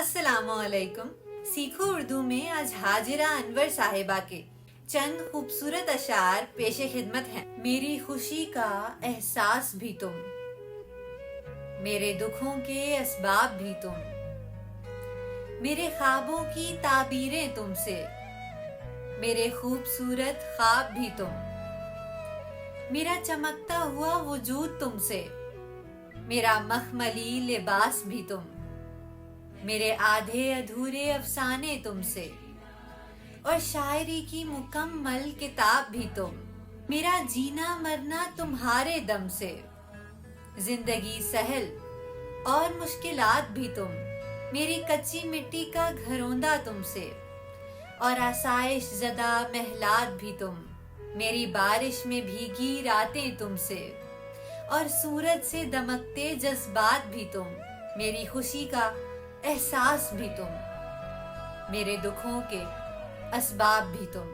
السلام علیکم. سیکھو اردو میں آج حاجرہ انور صاحبہ کے چند خوبصورت اشعار پیش خدمت ہیں. میری خوشی کا احساس بھی تم، میرے دکھوں کے اسباب بھی تم، میرے خوابوں کی تعبیریں تم سے، میرے خوبصورت خواب بھی تم، میرا چمکتا ہوا وجود تم سے، میرا مخملی لباس بھی تم، میرے آدھے ادھورے افسانے تم سے، اور شاعری کی مکمل کتاب بھی تم. میرا جینا مرنا تمہارے دم سے، زندگی سہل اور مشکلات بھی تم، میری کچی مٹی کا گھروندہ تم سے، اور آسائش زدہ محلات بھی تم، میری بارش میں بھیگی راتیں تم سے، اور سورج سے دمکتے جذبات بھی تم، میری خوشی کا احساس بھی تم، میرے دکھوں کے اسباب بھی تم.